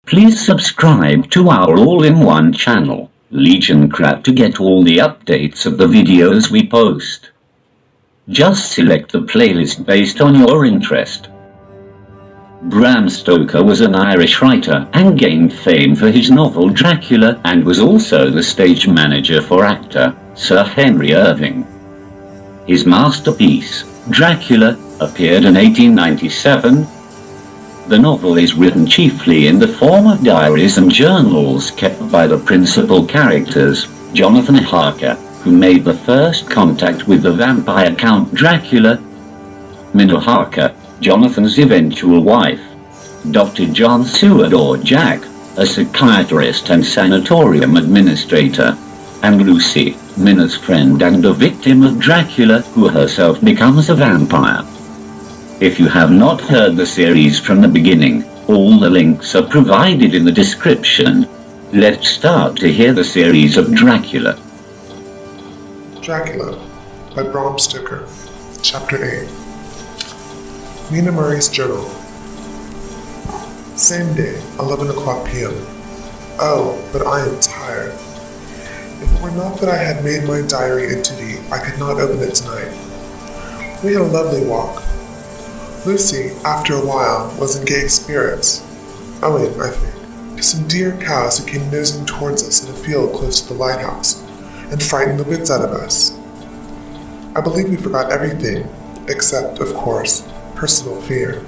Please subscribe to our all-in-one channel, Legion Crap, to get all the updates of the videos we post. Just select the playlist based on your interest. Bram Stoker was an Irish writer and gained fame for his novel Dracula, and was also the stage manager for actor Sir Henry Irving. His masterpiece, Dracula, appeared in 1897. The novel is written chiefly in the form of diaries and journals kept by the principal characters, Jonathan Harker, who made the first contact with the vampire Count Dracula. Mina Harker, Jonathan's eventual wife. Dr. John Seward, or Jack, a psychiatrist and sanatorium administrator. And Lucy, Mina's friend and a victim of Dracula, who herself becomes a vampire. If you have not heard the series from the beginning, all the links are provided in the description. Let's start to hear the series of Dracula. Dracula by Bram Stoker, Chapter 8. Mina Murray's Journal. Same day, 11 o'clock p.m. Oh, but I am tired. If it were not that I had made my diary a duty, I could not open it tonight. We had a lovely walk. Lucy, after a while, was in gay spirits, owing, I think, to some dear cows who came nosing towards us in a field close to the lighthouse, and frightened the wits out of us. I believe we forgot everything, except, of course, personal fear,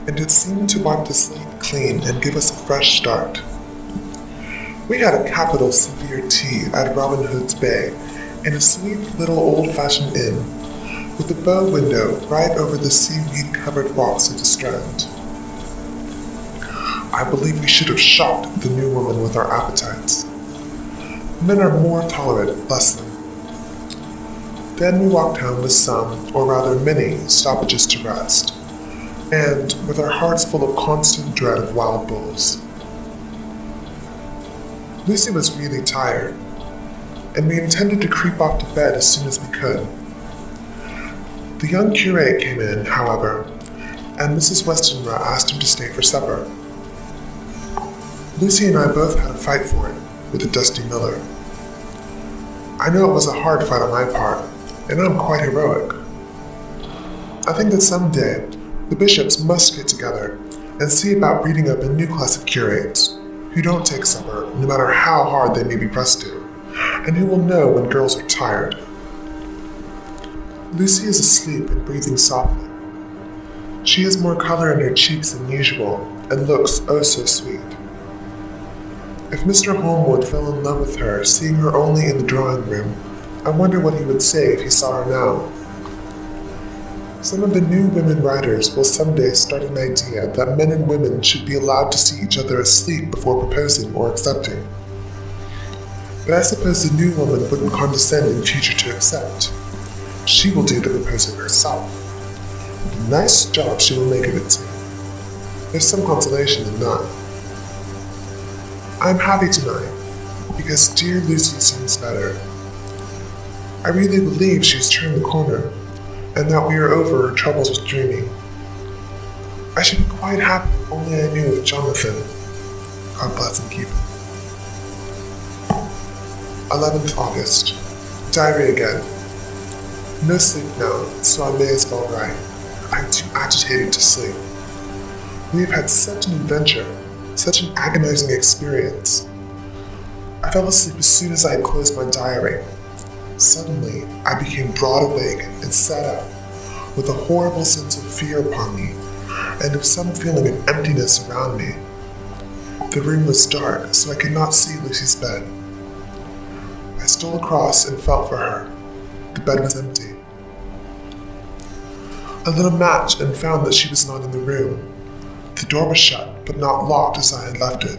and it seemed to wipe the slate clean and give us a fresh start. We had a capital severe tea at Robin Hood's Bay, in a sweet little old-fashioned inn, with a bow window right over the seaweed-covered rocks of the Strand. I believe we should have shocked the new woman with our appetites. Men are more tolerant, bless them. Then we walked home with some, or rather many, stoppages to rest, and with our hearts full of constant dread of wild bulls. Lucy was really tired, and we intended to creep off to bed as soon as we could. The young curate came in, however, and Mrs. Westenra asked him to stay for supper. Lucy and I both had a fight for it, with the dusty miller. I know it was a hard fight on my part, and I'm quite heroic. I think that someday, the bishops must get together and see about breeding up a new class of curates, who don't take supper, no matter how hard they may be pressed to, and who will know when girls are tired. Lucy is asleep and breathing softly. She has more color in her cheeks than usual, and looks oh so sweet. If Mr. Holmwood fell in love with her, seeing her only in the drawing room, I wonder what he would say if he saw her now. Some of the new women writers will someday start an idea that men and women should be allowed to see each other asleep before proposing or accepting. But I suppose the new woman wouldn't condescend in future to accept. She will do the proposing herself. What a nice job she will make of it too. There's some consolation in that. I'm happy tonight, because dear Lucy seems better. I really believe she's turned the corner, and that we are over her troubles with dreaming. I should be quite happy if only I knew of Jonathan. God bless and keep him. 11th August. Diary again. No sleep now, so I may as well write. I'm too agitated to sleep. We have had such an adventure, such an agonizing experience. I fell asleep as soon as I had closed my diary. Suddenly, I became broad awake and sat up, with a horrible sense of fear upon me, and of some feeling of emptiness around me. The room was dark, so I could not see Lucy's bed. I stole across and felt for her. The bed was empty. I lit a match and found that she was not in the room. The door was shut, but not locked as I had left it.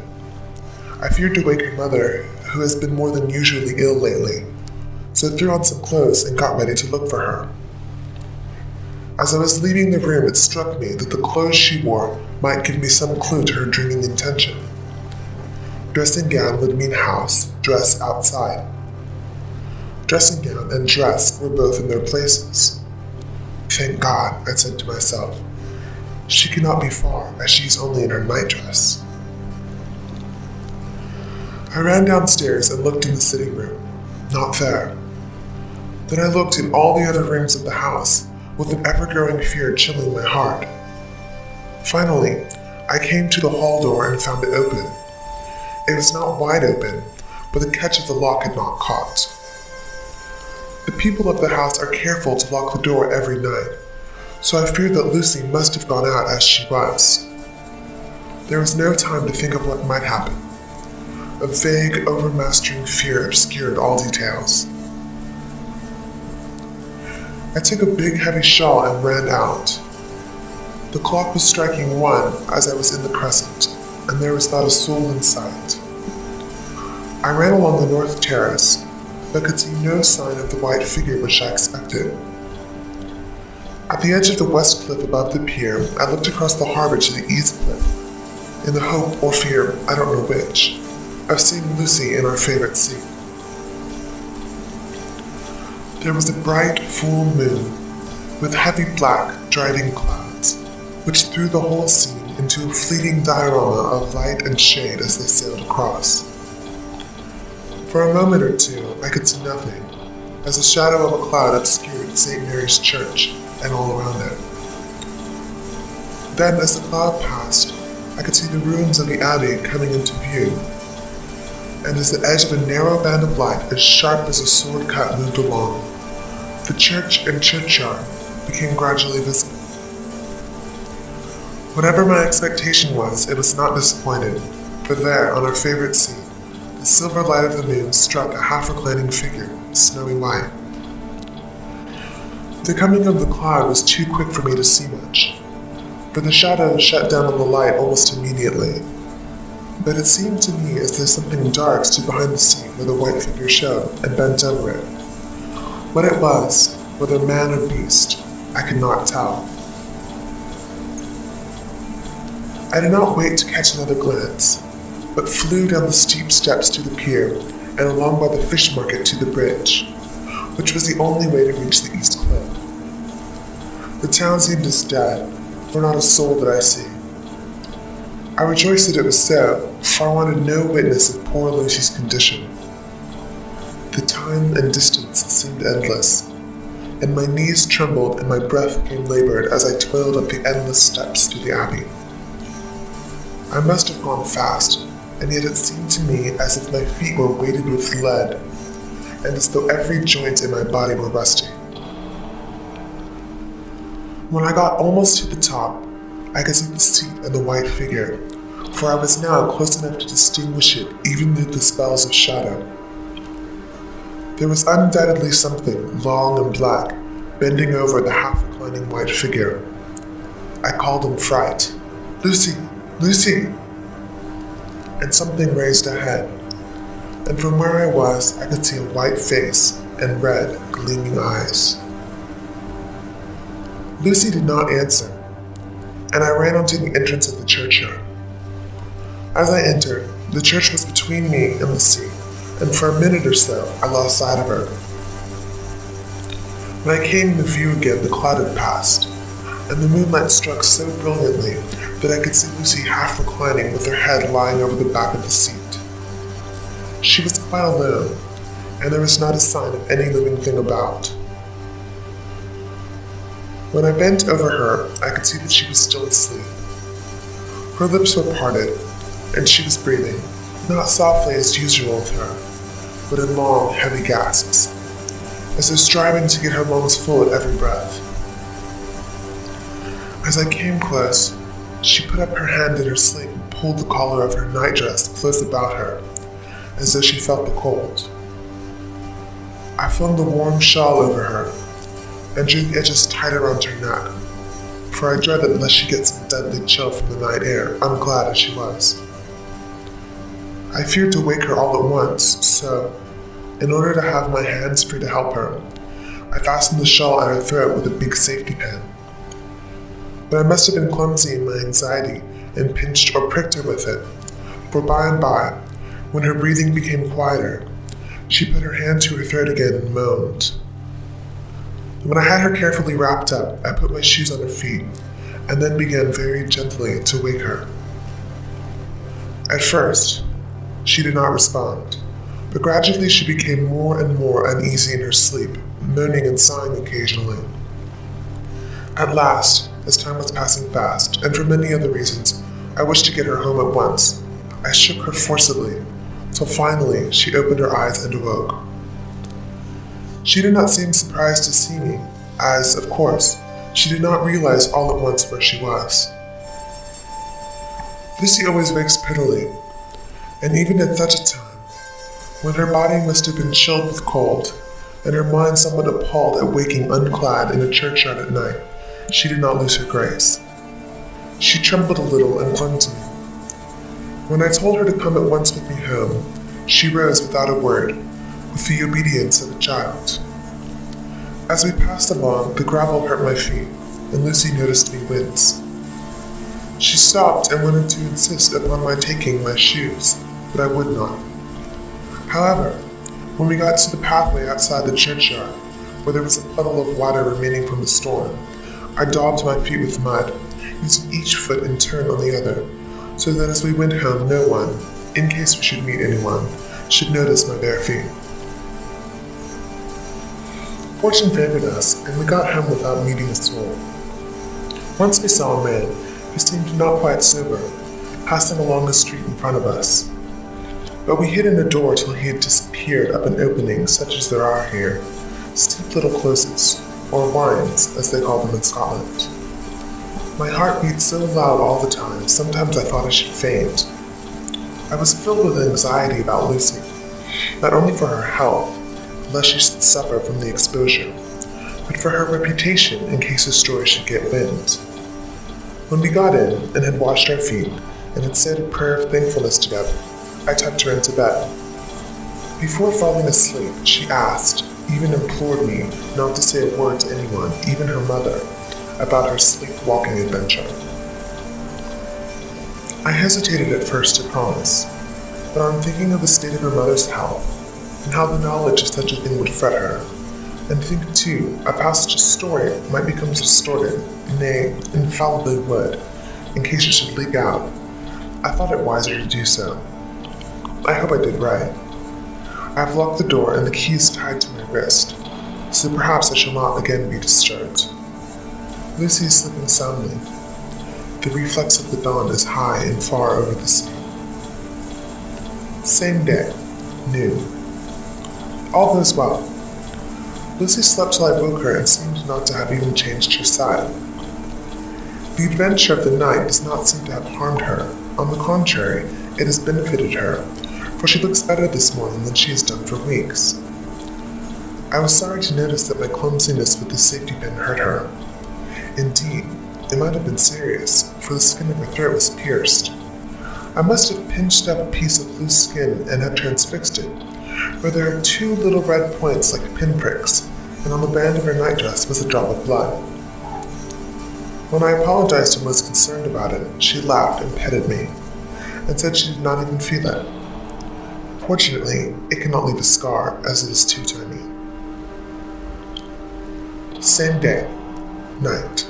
I feared to wake her mother, who has been more than usually ill lately, so threw on some clothes and got ready to look for her. As I was leaving the room, it struck me that the clothes she wore might give me some clue to her dreaming intention. Dressing gown would mean house, dress outside. Dressing gown and dress were both in their places. Thank God, I said to myself. She cannot be far, as she is only in her nightdress. I ran downstairs and looked in the sitting room. Not there. Then I looked in all the other rooms of the house, with an ever-growing fear chilling my heart. Finally, I came to the hall door and found it open. It was not wide open, but the catch of the lock had not caught. The people of the house are careful to lock the door every night, so I feared that Lucy must have gone out as she was. There was no time to think of what might happen. A vague, overmastering fear obscured all details. I took a big, heavy shawl and ran out. The clock was striking 1 as I was in the crescent, and there was not a soul in sight. I ran along the north terrace, but could see no sign of the white figure which I expected. At the edge of the west cliff above the pier, I looked across the harbor to the east cliff, in the hope or fear, I don't know which, of seeing Lucy in our favorite seat. There was a bright, full moon, with heavy black, driving clouds, which threw the whole scene into a fleeting diorama of light and shade as they sailed across. For a moment or two, I could see nothing, as the shadow of a cloud obscured St. Mary's Church and all around it. Then, as the cloud passed, I could see the ruins of the abbey coming into view, and as the edge of a narrow band of light as sharp as a sword cut moved along, the church and churchyard became gradually visible. Whatever my expectation was, it was not disappointed, for there, on our favorite seat, the silver light of the moon struck a half-reclining figure, snowy white. The coming of the cloud was too quick for me to see much, for the shadow shut down on the light almost immediately. But it seemed to me as though something dark stood behind the seat where the white figure showed, and bent over it. What it was, whether man or beast, I could not tell. I did not wait to catch another glance, but flew down the steep steps to the pier and along by the fish market to the bridge, which was the only way to reach the east cliff. The town seemed as dead, for not a soul did I see. I rejoiced that it was so, for I wanted no witness of poor Lucy's condition. The time and distance seemed endless, and my knees trembled and my breath became labored as I toiled up the endless steps to the abbey. I must have gone fast, and yet it seemed to me as if my feet were weighted with lead, and as though every joint in my body were rusty. When I got almost to the top, I could see the seat and the white figure, for I was now close enough to distinguish it even through the spells of shadow. There was undoubtedly something long and black bending over the half-reclining white figure. I called in fright, "Lucy! Lucy!" And something raised a head, and from where I was, I could see a white face and red, gleaming eyes. Lucy did not answer, and I ran onto the entrance of the churchyard. As I entered, the church was between me and the sea, and for a minute or so, I lost sight of her. When I came into view again, the cloud had passed, and the moonlight struck so brilliantly that I could see Lucy half reclining with her head lying over the back of the seat. She was quite alone, and there was not a sign of any living thing about. When I bent over her, I could see that she was still asleep. Her lips were parted, and she was breathing, not softly as usual with her, but in long, heavy gasps, as though striving to get her lungs full at every breath. As I came close, she put up her hand in her sleep and pulled the collar of her nightdress close about her, as though she felt the cold. I flung the warm shawl over her, and drew the edges tight around her neck, for I dreaded lest she get some deadly chill from the night air, unglad as she was. I feared to wake her all at once, so, in order to have my hands free to help her, I fastened the shawl at her throat with a big safety pin. But I must have been clumsy in my anxiety and pinched or pricked her with it, for by and by, when her breathing became quieter, she put her hand to her throat again and moaned. When I had her carefully wrapped up, I put my shoes on her feet, and then began very gently to wake her. At first, She did not respond, but gradually she became more and more uneasy in her sleep, moaning and sighing occasionally. At last, as time was passing fast, and for many other reasons, I wished to get her home at once. I shook her forcibly, till finally she opened her eyes and awoke. She did not seem surprised to see me, as, of course, she did not realize all at once where she was. Lucy always wakes prettily, and even at such a time, when her body must have been chilled with cold, and her mind somewhat appalled at waking unclad in a churchyard at night, she did not lose her grace. She trembled a little and clung to me. When I told her to come at once with me home, she rose without a word, with the obedience of a child. As we passed along, the gravel hurt my feet, and Lucy noticed me wince. She stopped and wanted to insist upon my taking my shoes, but I would not. However, when we got to the pathway outside the churchyard, where there was a puddle of water remaining from the storm, I daubed my feet with mud, using each foot in turn on the other, so that as we went home no one, in case we should meet anyone, should notice my bare feet. Fortune favored us, and we got home without meeting a soul. Once we saw a man, who seemed not quite sober, passing along the street in front of us. But we hid in a door till he had disappeared up an opening such as there are here, steep little closes, or wynds, as they call them in Scotland. My heart beat so loud all the time, sometimes I thought I should faint. I was filled with anxiety about Lucy, not only for her health, lest she should suffer from the exposure, but for her reputation in case the story should get wind. When we got in and had washed our feet and had said a prayer of thankfulness together, I tucked her into bed. Before falling asleep, she asked, even implored me, not to say a word to anyone, even her mother, about her sleepwalking adventure. I hesitated at first to promise, but on thinking of the state of her mother's health, and how the knowledge of such a thing would fret her, and think too of how such a story might become distorted, nay, infallibly would, in case it should leak out, I thought it wiser to do so. I hope I did right. I have locked the door and the key is tied to my wrist, so perhaps I shall not again be disturbed. Lucy is sleeping soundly. The reflex of the dawn is high and far over the sea. Same day, noon. All goes well. Lucy slept till I woke her and seemed not to have even changed her side. The adventure of the night does not seem to have harmed her. On the contrary, it has benefited her, for she looks better this morning than she has done for weeks. I was sorry to notice that my clumsiness with the safety pin hurt her. Indeed, it might have been serious, for the skin of her throat was pierced. I must have pinched up a piece of loose skin and had transfixed it, for there are two little red points like pinpricks, and on the band of her nightdress was a drop of blood. When I apologized and was concerned about it, she laughed and petted me, and said she did not even feel it. Fortunately, it cannot leave a scar, as it is too tiny. Same day, night.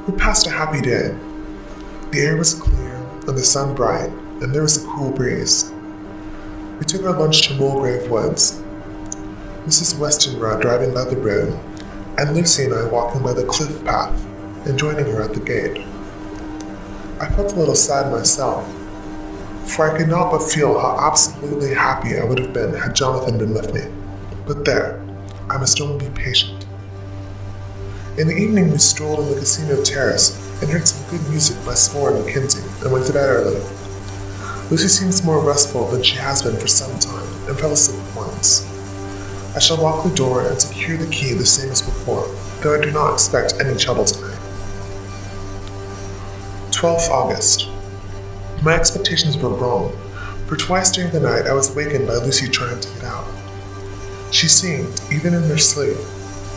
We passed a happy day. The air was clear, and the sun bright, and there was a cool breeze. We took our lunch to Mulgrave Woods, Mrs. Westenra driving by the road, and Lucy and I walking by the cliff path, and joining her at the gate. I felt a little sad myself, for I could not but feel how absolutely happy I would have been had Jonathan been with me. But there, I must only be patient. In the evening we strolled on the casino terrace and heard some good music by Smore and Mackenzie, and went to bed early. Lucy seems more restful than she has been for some time, and fell asleep at once. I shall lock the door and secure the key the same as before, though I do not expect any trouble tonight. 12th August. My expectations were wrong, for twice during the night I was wakened by Lucy trying to get out. She seemed, even in her sleep,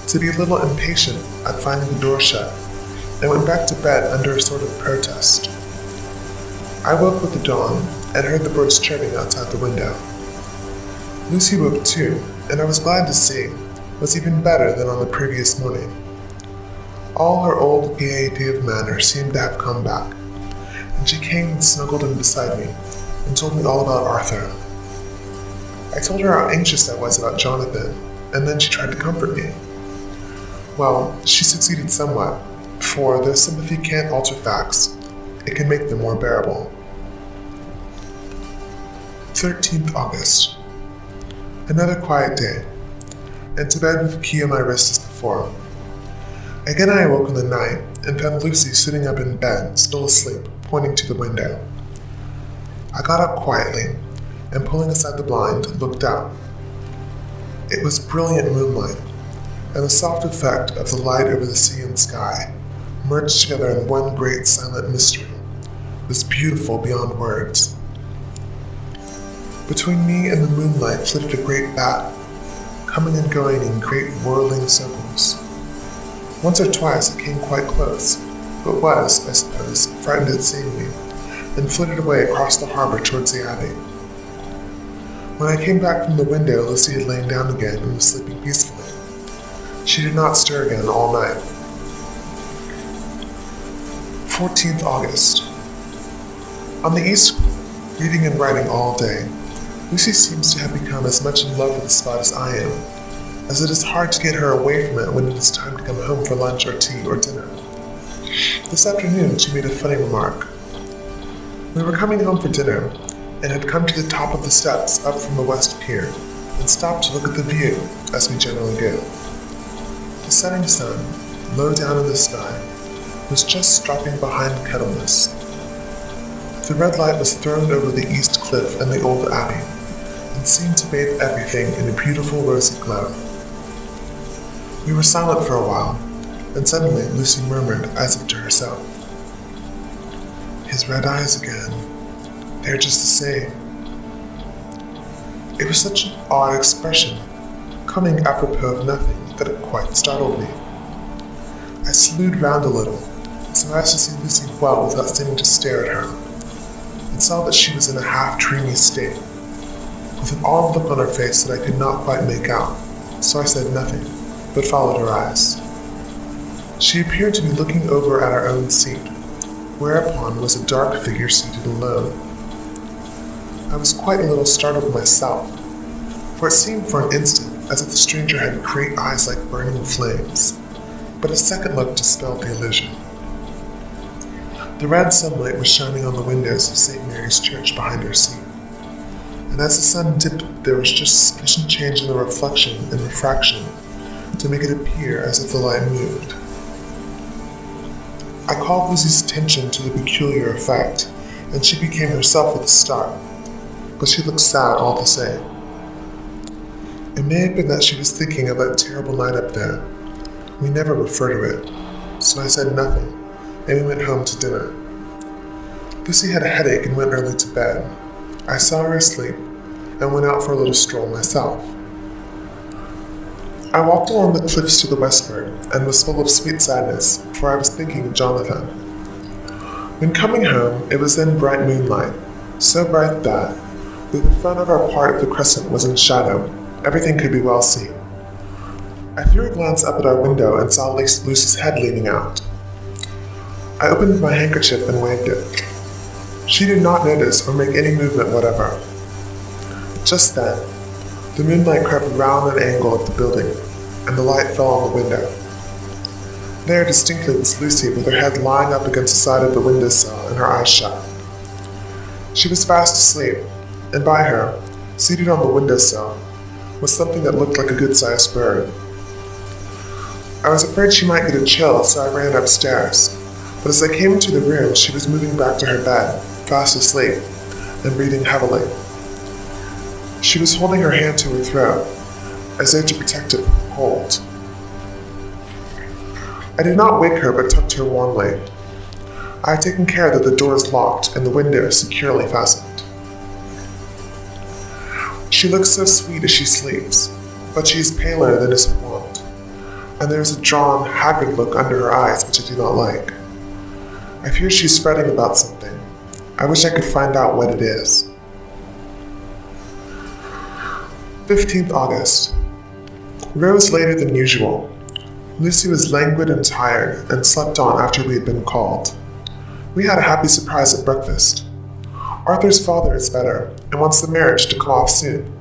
to be a little impatient at finding the door shut, and went back to bed under a sort of protest. I woke with the dawn, and heard the birds chirping outside the window. Lucy woke too, and I was glad to see, was even better than on the previous morning. All her old gaiety of manner seemed to have come back, and she came and snuggled in beside me, and told me all about Arthur. I told her how anxious I was about Jonathan, and then she tried to comfort me. Well, she succeeded somewhat, for though sympathy can't alter facts, it can make them more bearable. 13th August. Another quiet day, and to bed with the key on my wrist as before. Again I awoke in the night and found Lucy sitting up in bed, still asleep, pointing to the window. I got up quietly, and pulling aside the blind, looked out. It was brilliant moonlight, and the soft effect of the light over the sea and sky, merged together in one great silent mystery, was beautiful beyond words. Between me and the moonlight flitted a great bat, coming and going in great whirling circles. Once or twice it came quite close, but was, I suppose, frightened at seeing me, and flitted away across the harbor towards the Abbey. When I came back from the window, Lucy had lain down again and was sleeping peacefully. She did not stir again all night. 14th August. On the east, reading and writing all day, Lucy seems to have become as much in love with the spot as I am, as it is hard to get her away from it when it is time to come home for lunch or tea or dinner. This afternoon she made a funny remark. We were coming home for dinner, and had come to the top of the steps up from the west pier, and stopped to look at the view, as we generally do. The setting sun, low down in the sky, was just dropping behind Kettleness. The red light was thrown over the east cliff and the old abbey, and seemed to bathe everything in a beautiful rosy glow. We were silent for a while, and suddenly Lucy murmured as if to herself, "His red eyes again. They're just the same." It was such an odd expression, coming apropos of nothing, that it quite startled me. I slewed round a little, so as to see Lucy well without seeming to stare at her, and saw that she was in a half-dreamy state, with an odd look on her face that I could not quite make out, so I said nothing, but followed her eyes. She appeared to be looking over at our own seat, whereupon was a dark figure seated alone. I was quite a little startled myself, for it seemed for an instant as if the stranger had great eyes like burning flames, but a second look dispelled the illusion. The red sunlight was shining on the windows of St. Mary's Church behind her seat, and as the sun dipped there was just sufficient change in the reflection and refraction to make it appear as if the light moved. I called Lucy's attention to the peculiar effect, and she became herself with a start, but she looked sad all the same. It may have been that she was thinking of that terrible night up there. We never referred to it, so I said nothing, and we went home to dinner. Lucy had a headache and went early to bed. I saw her asleep, and went out for a little stroll myself. I walked along the cliffs to the westward, and was full of sweet sadness, for I was thinking of Jonathan. When coming home, it was then bright moonlight, so bright that, though the front of our part of the crescent was in shadow, everything could be well seen. I threw a glance up at our window and saw Lucy's head leaning out. I opened my handkerchief and waved it. She did not notice or make any movement whatever. Just then, the moonlight crept round an angle of the building, and the light fell on the window. There distinctly was Lucy with her head lying up against the side of the windowsill and her eyes shut. She was fast asleep, and by her, seated on the windowsill, was something that looked like a good-sized bird. I was afraid she might get a chill, so I ran upstairs, but as I came into the room, she was moving back to her bed, fast asleep, and breathing heavily. She was holding her hand to her throat, as though to protect it from the cold. I did not wake her, but tucked her warmly. I had taken care that the door is locked and the window securely fastened. She looks so sweet as she sleeps, but she is paler than is her wont, and there is a drawn, haggard look under her eyes which I do not like. I fear she is fretting about something. I wish I could find out what it is. 15th August. Rose later than usual. Lucy was languid and tired, and slept on after we had been called. We had a happy surprise at breakfast. Arthur's father is better and wants the marriage to come off soon.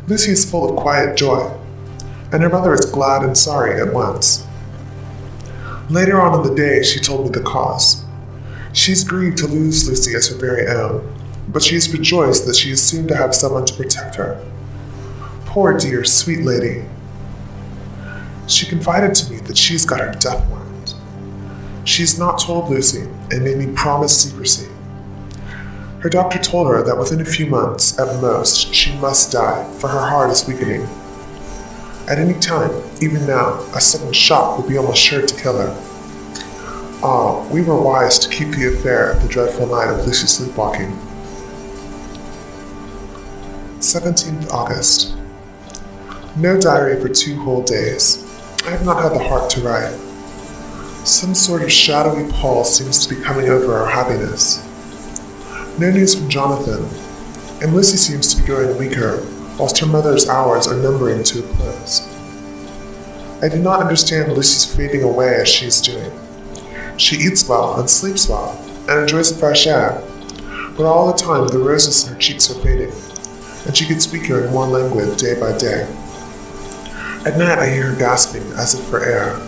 Lucy is full of quiet joy, and her mother is glad and sorry at once. Later on in the day, she told me the cause. She's grieved to lose Lucy as her very own, but she is rejoiced that she is soon to have someone to protect her. Poor dear, sweet lady. She confided to me that she's got her death warrant. She's not told Lucy and made me promise secrecy. Her doctor told her that within a few months, at most, she must die, for her heart is weakening. At any time, even now, a sudden shock would be almost sure to kill her. Ah, we were wise to keep the affair of the dreadful night of Lucy's sleepwalking. 17th August. No diary for 2 whole days. I have not had the heart to write. Some sort of shadowy pall seems to be coming over our happiness. No news from Jonathan, and Lucy seems to be growing weaker, whilst her mother's hours are numbering to a close. I do not understand Lucy's fading away as she is doing. She eats well and sleeps well, and enjoys the fresh air, but all the time the roses in her cheeks are fading, and she gets weaker and more languid day by day. At night I hear her gasping as if for air.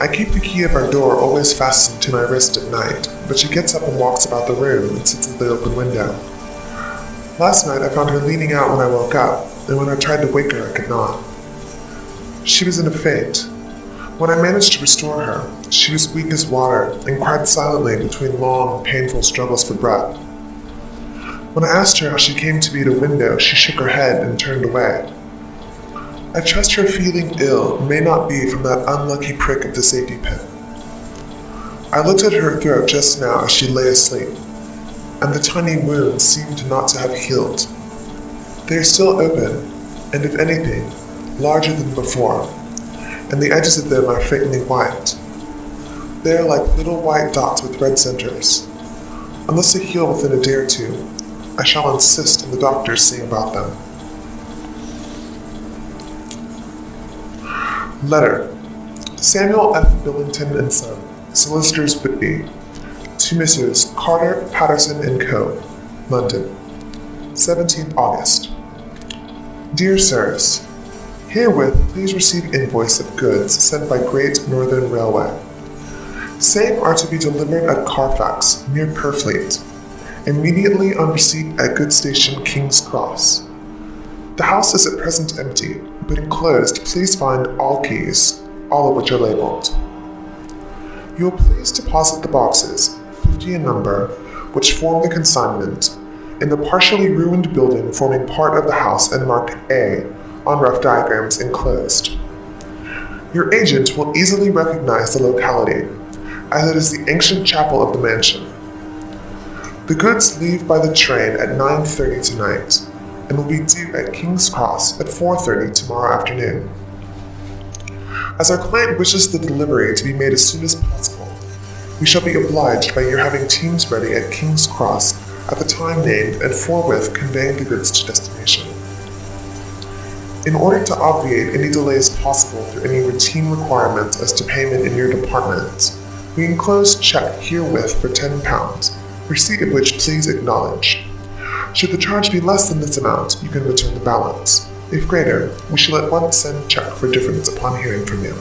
I keep the key of our door always fastened to my wrist at night, but she gets up and walks about the room and sits at the open window. Last night I found her leaning out when I woke up, and when I tried to wake her I could not. She was in a faint. When I managed to restore her, she was weak as water and cried silently between long, painful struggles for breath. When I asked her how she came to be at a window, she shook her head and turned away. I trust her feeling ill may not be from that unlucky prick of the safety pin. I looked at her throat just now as she lay asleep, and the tiny wounds seemed not to have healed. They are still open, and if anything, larger than before, and the edges of them are faintly white. They are like little white dots with red centers. Unless they heal within a day or two, I shall insist on the doctors seeing about them. Letter. Samuel F. Billington and Son, Solicitors Whitby, to Messrs. Carter, Patterson & Co., London, 17th August. Dear Sirs, herewith please receive invoice of goods sent by Great Northern Railway. Same are to be delivered at Carfax, near Purfleet, immediately on receipt at Good Station King's Cross. The house is at present empty, but enclosed please find all keys, all of which are labeled. You will please deposit the boxes, 50 in number, which form the consignment, in the partially ruined building forming part of the house and marked A on rough diagrams enclosed. Your agent will easily recognize the locality, as it is the ancient chapel of the mansion. The goods leave by the train at 9:30 tonight, and will be due at King's Cross at 4:30 tomorrow afternoon. As our client wishes the delivery to be made as soon as possible, we shall be obliged by your having teams ready at King's Cross at the time named and forthwith conveying the goods to destination. In order to obviate any delays possible through any routine requirements as to payment in your department, we enclose check herewith for £10, receipt of which please acknowledge. Should the charge be less than this amount, you can return the balance. If greater, we shall at once send check for difference upon hearing from you.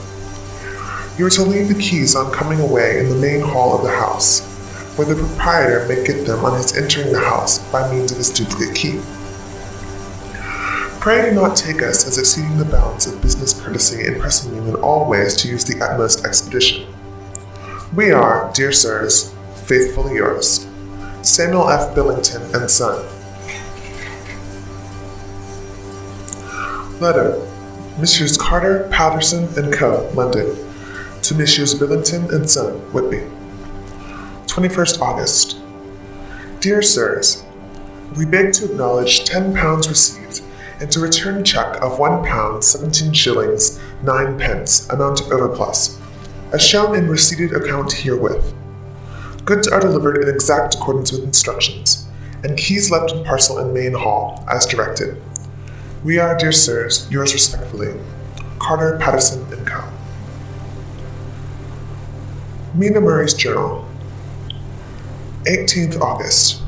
You are to leave the keys on coming away in the main hall of the house, where the proprietor may get them on his entering the house by means of his duplicate key. Pray do not take us as exceeding the bounds of business courtesy in pressing you in all ways to use the utmost expedition. We are, dear sirs, faithfully yours, Samuel F. Billington and Son. Letter. Messrs. Carter, Patterson & Co., London, to Messrs. Billington and Son, Whitby. 21st August. Dear Sirs, we beg to acknowledge £10 received and to return check of £1 17 shillings 9 pence, amount of overplus, as shown in receipted account herewith. Goods are delivered in exact accordance with instructions, and keys left in parcel in main hall, as directed. We are, dear sirs, yours respectfully, Carter, Patterson & Co. Mina Murray's Journal. 18th August.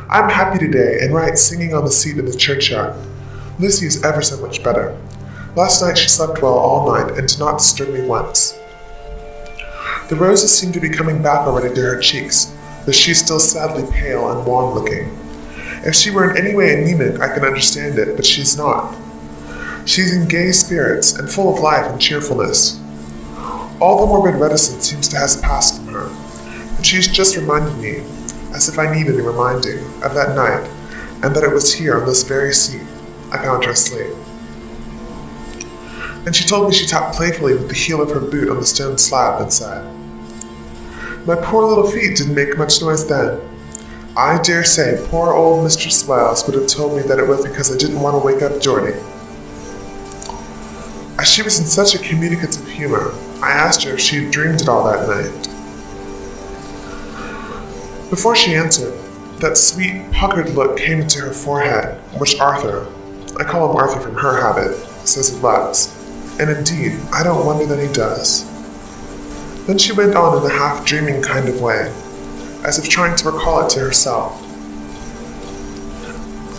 I'm happy today and write singing on the seat in the churchyard. Lucy is ever so much better. Last night she slept well all night and did not disturb me once. The roses seem to be coming back already to her cheeks, but she is still sadly pale and wan-looking. If she were in any way anemic, I can understand it, but she is not. She is in gay spirits and full of life and cheerfulness. All the morbid reticence seems to have passed from her, and she has just reminded me, as if I needed a reminding, of that night, and that it was here on this very seat I found her asleep. And she told me she tapped playfully with the heel of her boot on the stone slab and said, "My poor little feet didn't make much noise then. I dare say poor old Mistress Wales would have told me that it was because I didn't want to wake up Geordie." As she was in such a communicative humor, I asked her if she had dreamed it all that night. Before she answered, that sweet, puckered look came into her forehead, which Arthur, I call him Arthur from her habit, says he loves, and indeed, I don't wonder that he does. Then she went on in a half-dreaming kind of way, as if trying to recall it to herself.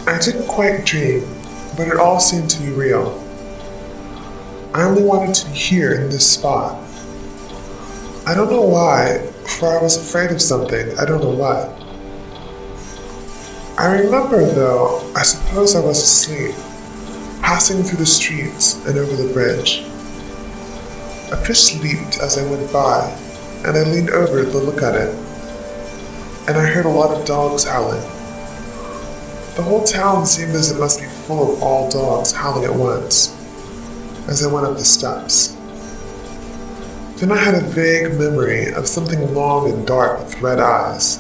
I didn't quite dream, but it all seemed to be real. I only wanted to be here in this spot. I don't know why, for I was afraid of something, I don't know what. I remember, though, I suppose I was asleep, passing through the streets and over the bridge. A fish leaped as I went by, and I leaned over to look at it, and I heard a lot of dogs howling. The whole town seemed as it must be full of all dogs howling at once, as I went up the steps. Then I had a vague memory of something long and dark with red eyes,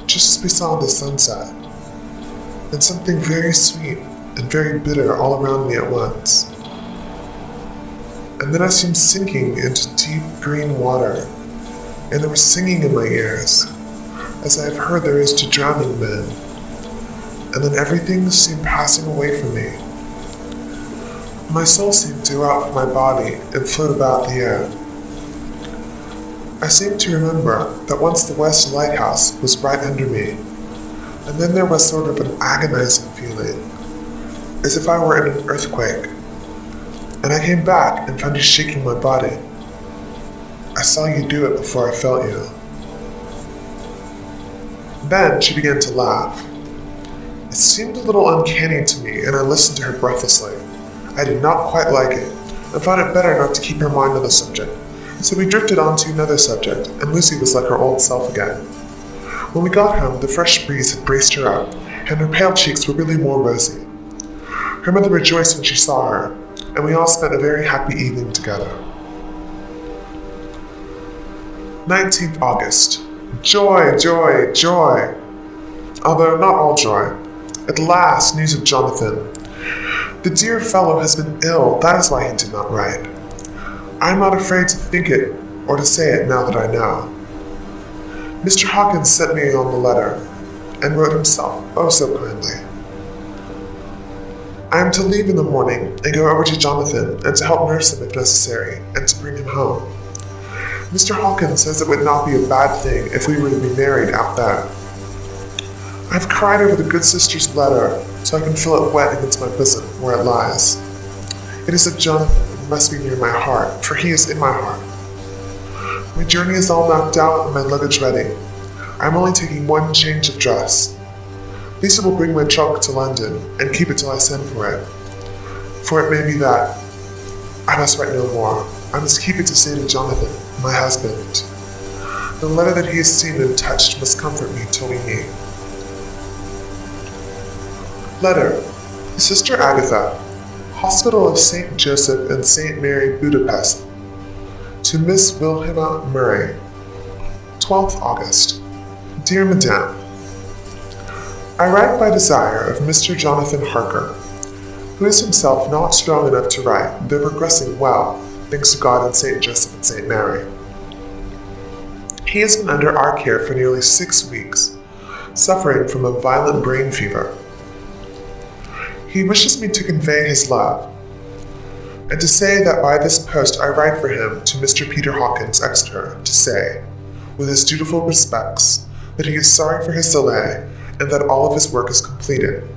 just as we saw the sunset, and something very sweet and very bitter all around me at once. And then I seemed sinking into deep green water, and there was singing in my ears, as I have heard there is to drowning men, and then everything seemed passing away from me. My soul seemed to go out from my body and float about the air. I seem to remember that once the West Lighthouse was right under me, and then there was sort of an agonizing feeling, as if I were in an earthquake, and I came back and found you shaking my body. I saw you do it before I felt you. Then she began to laugh. It seemed a little uncanny to me, and I listened to her breathlessly. I did not quite like it, and found it better not to keep her mind on the subject. So we drifted on to another subject, and Lucy was like her old self again. When we got home, the fresh breeze had braced her up, and her pale cheeks were really more rosy. Her mother rejoiced when she saw her, and we all spent a very happy evening together. 19th August. Joy, joy, joy! Although not all joy. At last, news of Jonathan. The dear fellow has been ill, that is why he did not write. I am not afraid to think it, or to say it now that I know. Mr. Hawkins sent me on the letter, and wrote himself, oh so kindly. I am to leave in the morning, and go over to Jonathan, and to help nurse him if necessary, and to bring him home. Mr. Hawkins says it would not be a bad thing if we were to be married out there. I have cried over the good sister's letter, so I can feel it wet against my bosom, where it lies. It is of Jonathan, and must be near my heart, for he is in my heart. My journey is all mapped out, and my luggage ready. I am only taking one change of dress. Lisa will bring my trunk to London, and keep it till I send for it. For it may be that I must write no more. I must keep it to say to Jonathan, my husband. The letter that he has seen and touched must comfort me till we meet. Letter. Sister Agatha, Hospital of St. Joseph and St. Mary, Budapest. To Miss Wilhelmina Murray. 12th August. Dear Madame, I write by desire of Mr. Jonathan Harker, who is himself not strong enough to write, though progressing well, thanks to God and St. Joseph and St. Mary. He has been under our care for nearly 6 weeks, suffering from a violent brain fever. He wishes me to convey his love, and to say that by this post I write for him to Mr. Peter Hawkins, Exeter, to say, with his dutiful respects, that he is sorry for his delay and that all of his work is completed.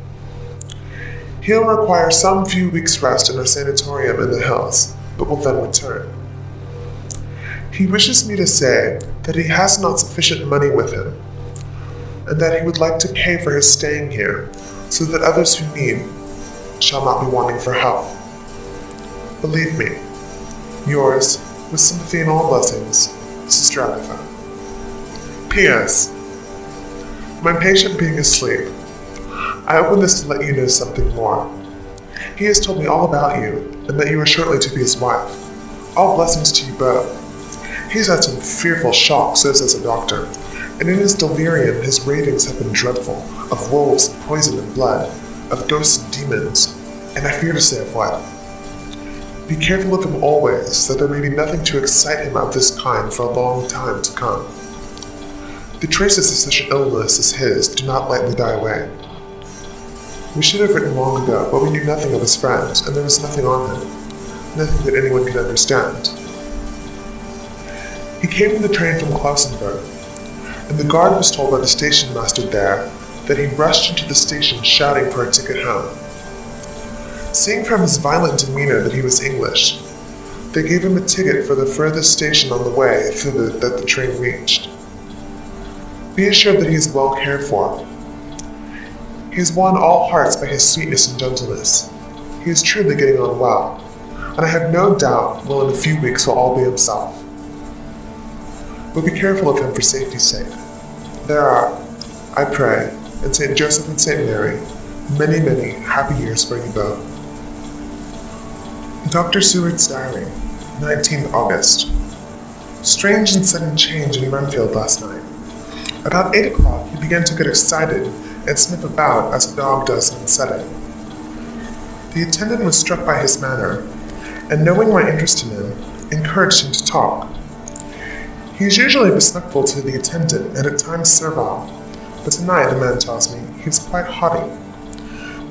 He'll require some few weeks' rest in a sanatorium in the hills, but will then return. He wishes me to say that he has not sufficient money with him, and that he would like to pay for his staying here, so that others who need shall not be wanting for help. Believe me, yours, with sympathy and all blessings, Sister Agatha. P.S. My patient being asleep, I open this to let you know something more. He has told me all about you, and that you are shortly to be his wife. All blessings to you both. He's had some fearful shocks, so says a doctor, and in his delirium his ravings have been dreadful, of wolves, poison and blood, of ghosts and demons, and I fear to say of what. Be careful of him always, that there may be nothing to excite him of this kind for a long time to come. The traces of such an illness as his do not lightly die away. We should have written long ago, but we knew nothing of his friends, and there was nothing on him, nothing that anyone could understand. He came in the train from Klausenburg, and the guard was told by the station master there that he rushed into the station shouting for a ticket home. Seeing from his violent demeanor that he was English, they gave him a ticket for the furthest station on the way thither that the train reached. Be assured that he is well cared for. He has won all hearts by his sweetness and gentleness. He is truly getting on well, and I have no doubt will in a few weeks will all be himself. But be careful of him for safety's sake. There are, I pray, in St. Joseph and St. Mary, many, many happy years for you both. Dr. Seward's Diary, 19th August. Strange and sudden change in Renfield last night. About 8 o'clock he began to get excited and sniff about as a dog does on setting. The attendant was struck by his manner, and knowing my interest in him, encouraged him to talk. He is usually respectful to the attendant and at times servile, but tonight, the man tells me, he was quite haughty,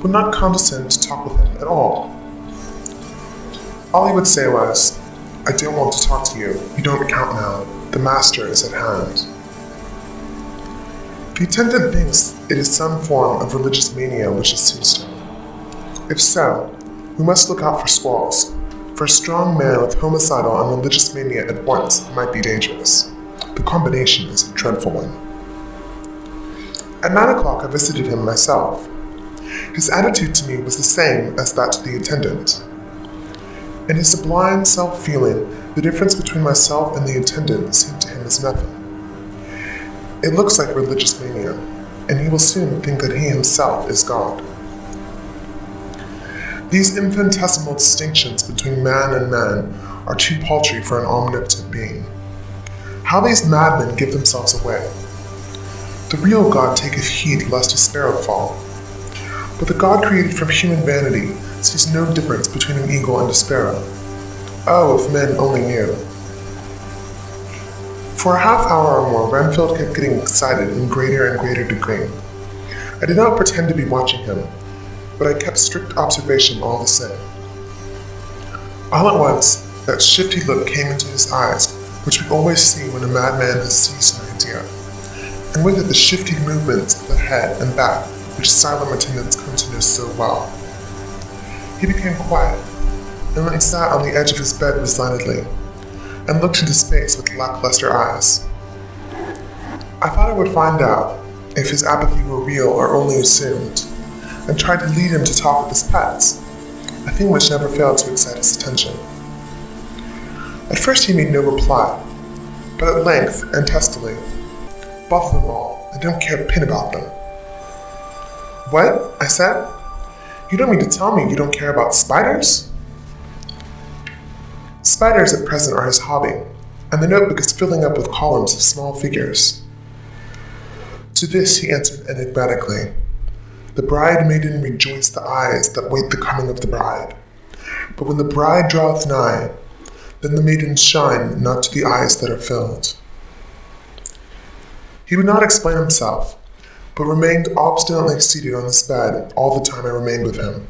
would not condescend to talk with him at all. All he would say was, I don't want to talk to you, you don't count now, the master is at hand. The attendant thinks it is some form of religious mania which has seized him. If so, we must look out for squalls, for a strong man with homicidal and religious mania at once might be dangerous. The combination is a dreadful one. At 9 o'clock I visited him myself. His attitude to me was the same as that to the attendant. In his sublime self-feeling, the difference between myself and the attendant seemed to him as nothing. It looks like religious mania, and he will soon think that he himself is God. These infinitesimal distinctions between man and man are too paltry for an omnipotent being. How these madmen give themselves away! The real God taketh heed lest a sparrow fall. But the God created from human vanity sees no difference between an eagle and a sparrow. Oh, if men only knew! For a half hour or more, Renfield kept getting excited in greater and greater degree. I did not pretend to be watching him, but I kept strict observation all the same. All at once, that shifty look came into his eyes, which we always see when a madman has seized an idea, and with it the shifty movements of the head and back which silent attendants come to know so well. He became quiet, and then sat on the edge of his bed resignedly, and looked into space with lackluster eyes. I thought I would find out if his apathy were real or only assumed, and tried to lead him to talk of his pets, a thing which never failed to excite his attention. At first he made no reply, but at length, and testily, bother them all, I don't care a pin about them. What? I said. You don't mean to tell me you don't care about spiders? Spiders at present are his hobby, and the notebook is filling up with columns of small figures. To this he answered enigmatically, The bride maiden rejoice the eyes that wait the coming of the bride. But when the bride draweth nigh, then the maidens shine not to the eyes that are filled. He would not explain himself, but remained obstinately seated on his bed all the time I remained with him.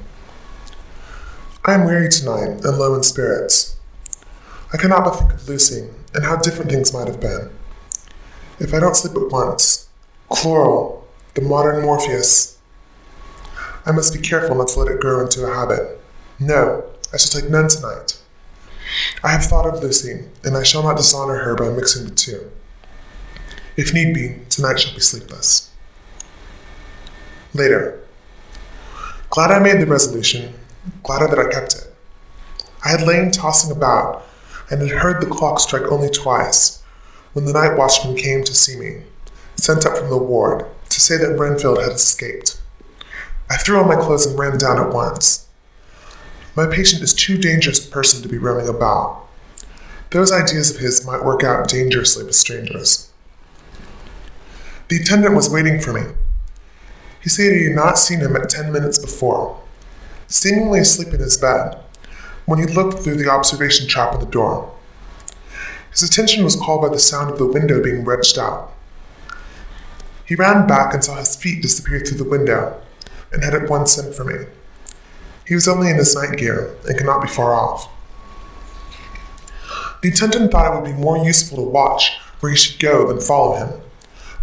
I am weary tonight and low in spirits. I cannot but think of Lucy, and how different things might have been. If I don't sleep at once, Chloral, the modern Morpheus. I must be careful not to let it grow into a habit. No, I shall take none tonight. I have thought of Lucy, and I shall not dishonor her by mixing the two. If need be, tonight shall be sleepless. Later. Glad I made the resolution, gladder that I kept it. I had lain tossing about, and had heard the clock strike only twice, when the night watchman came to see me, sent up from the ward, to say that Renfield had escaped. I threw on my clothes and ran down at once. My patient is too dangerous a person to be roaming about. Those ideas of his might work out dangerously with strangers. The attendant was waiting for me. He said he had not seen him at 10 minutes before, seemingly asleep in his bed, when he looked through the observation trap at the door. His attention was called by the sound of the window being wrenched out. He ran back and saw his feet disappear through the window, and had at once sent for me. He was only in his night gear, and could not be far off. The attendant thought it would be more useful to watch where he should go than follow him,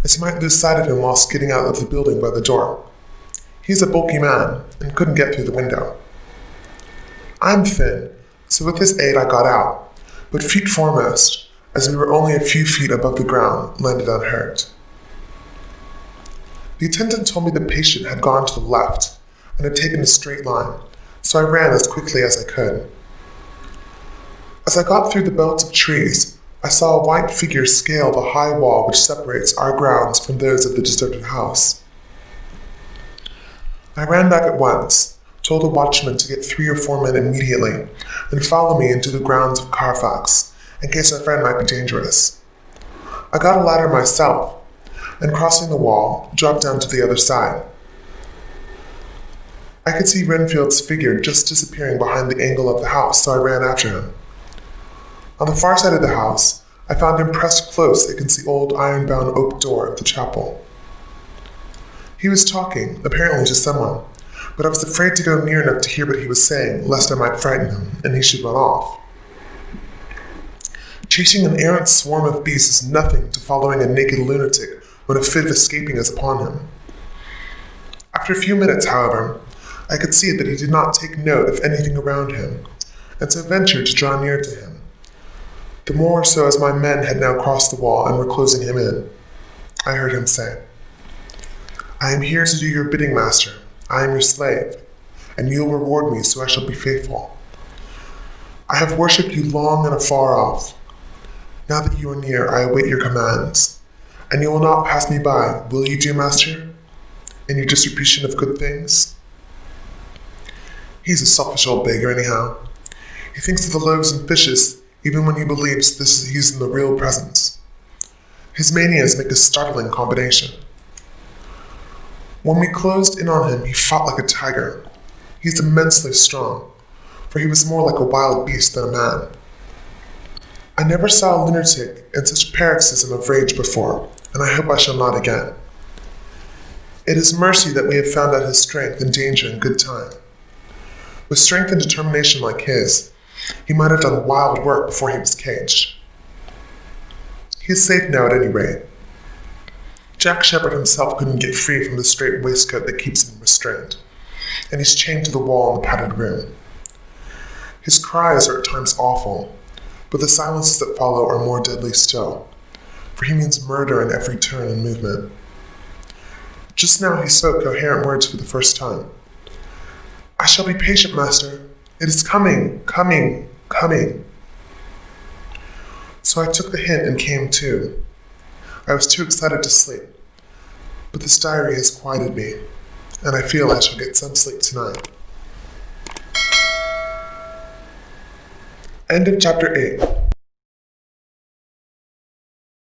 as he might lose sight of him whilst getting out of the building by the door. He is a bulky man, and couldn't get through the window. I am thin, so with his aid I got out, but feet foremost, as we were only a few feet above the ground, landed unhurt. The attendant told me the patient had gone to the left, and had taken a straight line, so I ran as quickly as I could. As I got through the belt of trees, I saw a white figure scale the high wall which separates our grounds from those of the deserted house. I ran back at once, told the watchman to get 3 or 4 men immediately, and follow me into the grounds of Carfax, in case our friend might be dangerous. I got a ladder myself, and crossing the wall, dropped down to the other side. I could see Renfield's figure just disappearing behind the angle of the house, so I ran after him. On the far side of the house, I found him pressed close against the old iron-bound oak door of the chapel. He was talking, apparently to someone, but I was afraid to go near enough to hear what he was saying, lest I might frighten him, and he should run off. Chasing an errant swarm of beasts is nothing to following a naked lunatic when a fit of escaping is upon him. After a few minutes, however, I could see that he did not take note of anything around him, and so ventured to draw near to him. The more so as my men had now crossed the wall and were closing him in. I heard him say, "I am here to do your bidding, master. I am your slave, and you will reward me, so I shall be faithful. I have worshipped you long and afar off. Now that you are near, I await your commands. And you will not pass me by, will you, dear master, in your distribution of good things?" He's a selfish old beggar, anyhow. He thinks of the loaves and fishes, even when he believes he's in the real presence. His manias make a startling combination. When we closed in on him, he fought like a tiger. He's immensely strong, for he was more like a wild beast than a man. I never saw a lunatic in such a paroxysm of rage before, and I hope I shall not again. It is mercy that we have found out his strength and danger in good time. With strength and determination like his, he might have done wild work before he was caged. He is safe now at any rate. Jack Shepherd himself couldn't get free from the strait waistcoat that keeps him restrained, and he's chained to the wall in the padded room. His cries are at times awful, but the silences that follow are more deadly still, for he means murder in every turn and movement. Just now he spoke coherent words for the first time. "I shall be patient, master. It is coming, coming, coming." So I took the hint and came to. I was too excited to sleep, but this diary has quieted me, and I feel I shall get some sleep tonight. End of chapter 8.